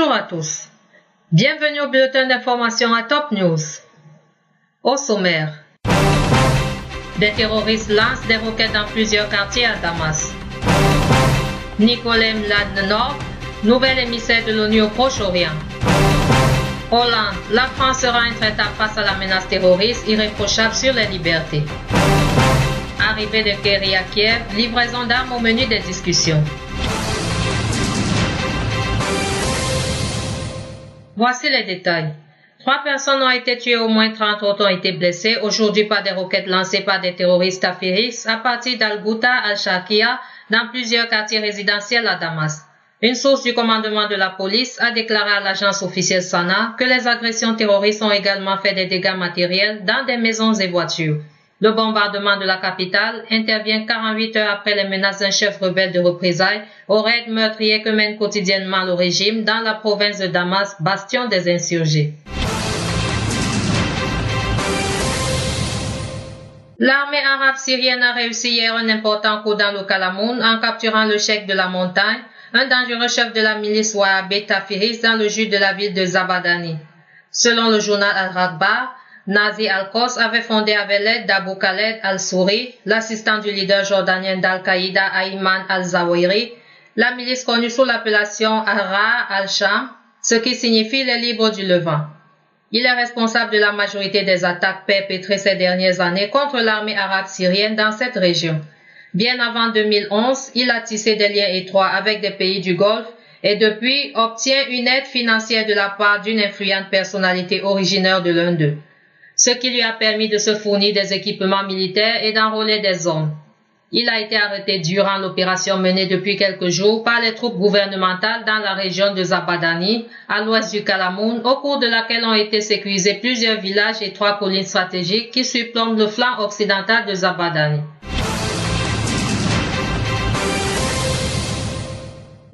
Bonjour à tous. Bienvenue au bulletin d'information à Top News. Au sommaire, des terroristes lancent des roquettes dans plusieurs quartiers à Damas. Nicolas Mladenov, nouvel émissaire de l'ONU au Proche-Orient. Hollande, la France sera intraitable face à la menace terroriste irréprochable sur les libertés. Arrivée de Kerry à Kiev, livraison d'armes au menu des discussions. Voici les détails. 3 personnes ont été tuées, au moins 30 autres ont été blessées aujourd'hui par des roquettes lancées par des terroristes tafiristes à partir d'Al-Ghouta al-Sharqiya dans plusieurs quartiers résidentiels à Damas. Une source du commandement de la police a déclaré à l'agence officielle SANA que les agressions terroristes ont également fait des dégâts matériels dans des maisons et voitures. Le bombardement de la capitale intervient 48 heures après les menaces d'un chef rebelle de représailles aux raids meurtriers que mène quotidiennement le régime dans la province de Damas, bastion des insurgés. L'armée arabe syrienne a réussi hier un important coup dans le Kalamoun en capturant le cheikh de la montagne, un dangereux chef de la milice wahhabite tafiriste dans le sud de la ville de Zabadani. Selon le journal Al-Raghbar, Nazi Al-Qos avait fondé avec l'aide d'Abu Khaled al-Souri, l'assistant du leader jordanien d'Al-Qaïda Ayman al-Zawahiri, la milice connue sous l'appellation Al-Ra al-Sham, ce qui signifie les libres du Levant. Il est responsable de la majorité des attaques perpétrées ces dernières années contre l'armée arabe syrienne dans cette région. Bien avant 2011, il a tissé des liens étroits avec des pays du Golfe et depuis obtient une aide financière de la part d'une influente personnalité originaire de l'un d'eux, ce qui lui a permis de se fournir des équipements militaires et d'enrôler des hommes. Il a été arrêté durant l'opération menée depuis quelques jours par les troupes gouvernementales dans la région de Zabadani, à l'ouest du Kalamoun, au cours de laquelle ont été sécurisés plusieurs villages et 3 collines stratégiques qui surplombent le flanc occidental de Zabadani.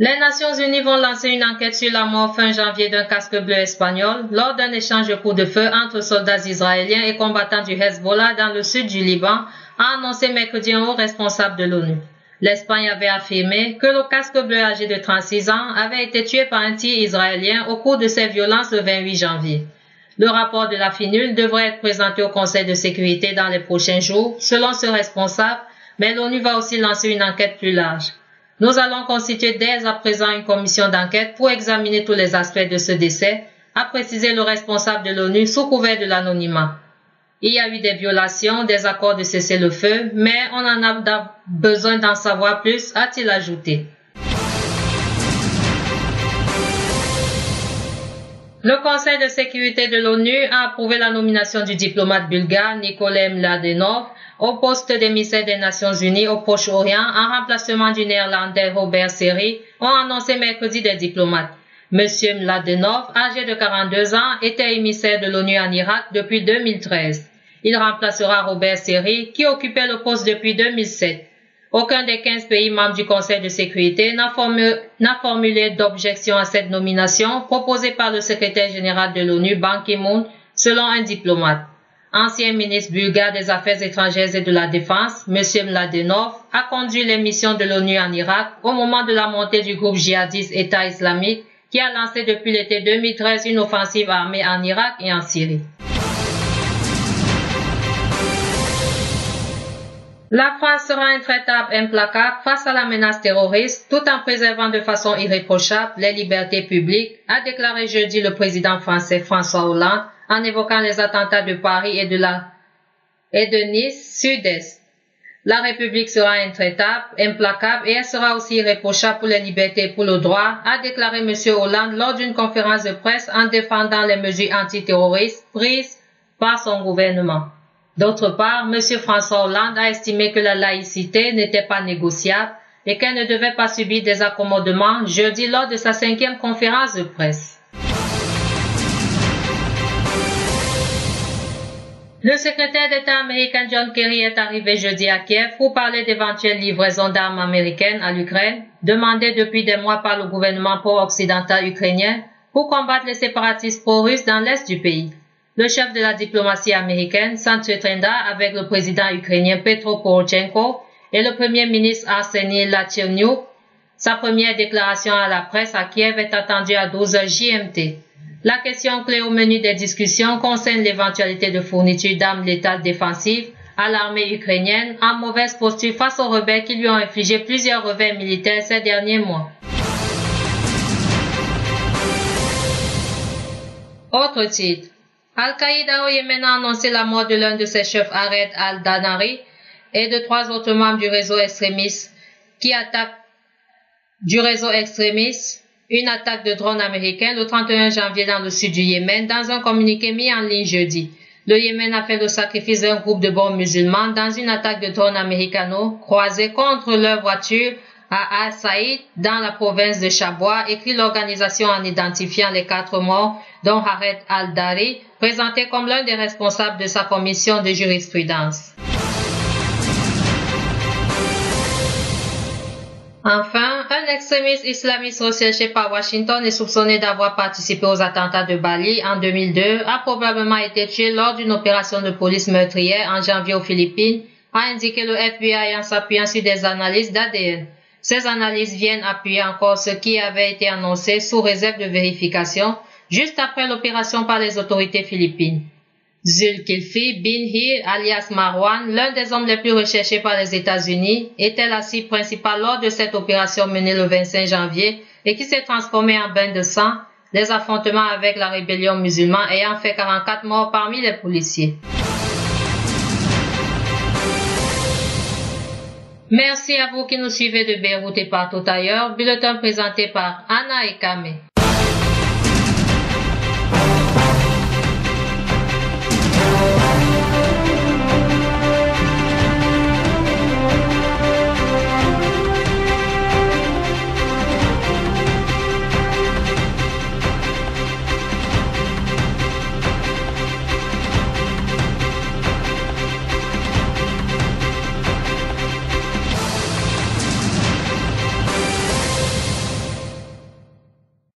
Les Nations Unies vont lancer une enquête sur la mort fin janvier d'un casque bleu espagnol lors d'un échange de coups de feu entre soldats israéliens et combattants du Hezbollah dans le sud du Liban, a annoncé mercredi un haut responsable de l'ONU. L'Espagne avait affirmé que le casque bleu âgé de 36 ans avait été tué par un tir israélien au cours de ces violences le 28 janvier. Le rapport de la FINUL devrait être présenté au Conseil de sécurité dans les prochains jours, selon ce responsable, mais l'ONU va aussi lancer une enquête plus large. Nous allons constituer dès à présent une commission d'enquête pour examiner tous les aspects de ce décès, a précisé le responsable de l'ONU sous couvert de l'anonymat. Il y a eu des violations des accords de cessez-le-feu, mais on en a besoin d'en savoir plus, a-t-il ajouté. Le Conseil de sécurité de l'ONU a approuvé la nomination du diplomate bulgare Nicolas Mladenov au poste d'émissaire des Nations Unies au Proche-Orient en remplacement du néerlandais Robert Serry, ont annoncé mercredi des diplomates. Monsieur Mladenov, âgé de 42 ans, était émissaire de l'ONU en Irak depuis 2013. Il remplacera Robert Serry, qui occupait le poste depuis 2007. Aucun des 15 pays membres du Conseil de sécurité n'a formulé d'objection à cette nomination proposée par le secrétaire général de l'ONU, Ban Ki-moon, selon un diplomate. Ancien ministre bulgare des Affaires étrangères et de la Défense, M. Mladenov a conduit les missions de l'ONU en Irak au moment de la montée du groupe djihadiste État islamique qui a lancé depuis l'été 2013 une offensive armée en Irak et en Syrie. La France sera intraitable, implacable face à la menace terroriste tout en préservant de façon irréprochable les libertés publiques, a déclaré jeudi le président français François Hollande en évoquant les attentats de Paris et de Nice Sud-Est. La République sera intraitable, implacable et elle sera aussi irréprochable pour les libertés et pour le droit, a déclaré M. Hollande lors d'une conférence de presse en défendant les mesures antiterroristes prises par son gouvernement. D'autre part, M. François Hollande a estimé que la laïcité n'était pas négociable et qu'elle ne devait pas subir des accommodements jeudi lors de sa 5e conférence de presse. Le secrétaire d'État américain John Kerry est arrivé jeudi à Kiev pour parler d'éventuelles livraisons d'armes américaines à l'Ukraine, demandées depuis des mois par le gouvernement pro-occidental ukrainien pour combattre les séparatistes pro-russes dans l'est du pays. Le chef de la diplomatie américaine s'entretiendra avec le président ukrainien Petro Poroshenko et le premier ministre Arseniy Yatsenyuk Sa première déclaration à la presse à Kiev est attendue à 12h GMT. La question clé au menu des discussions concerne l'éventualité de fourniture d'armes létales défensives à l'armée ukrainienne en mauvaise posture face aux rebelles qui lui ont infligé plusieurs revers militaires ces derniers mois. Autre titre. Al-Qaïda au Yémen a annoncé la mort de l'un de ses chefs Khaled al-Danari et de 3 autres membres du réseau extrémiste une attaque de drone américain le 31 janvier dans le sud du Yémen dans un communiqué mis en ligne jeudi. Le Yémen a fait le sacrifice d'un groupe de bons musulmans dans une attaque de drones américano-croisés contre leur voiture à Al-Saïd dans la province de Chabois, écrit l'organisation en identifiant les 4 morts, dont Khaled al-Dari, présenté comme l'un des responsables de sa commission de jurisprudence. Enfin, un extrémiste islamiste recherché par Washington et soupçonné d'avoir participé aux attentats de Bali en 2002 a probablement été tué lors d'une opération de police meurtrière en janvier aux Philippines, a indiqué le FBI en s'appuyant sur des analyses d'ADN. Ces analyses viennent appuyer encore ce qui avait été annoncé sous réserve de vérification juste après l'opération par les autorités philippines. Zulkifli bin Hir, alias Marwan, l'un des hommes les plus recherchés par les États-Unis, était la cible principale lors de cette opération menée le 25 janvier et qui s'est transformée en bain de sang, des affrontements avec la rébellion musulmane ayant fait 44 morts parmi les policiers. Merci à vous qui nous suivez de Beyrouth et partout ailleurs. Bulletin présenté par Anna et Kame.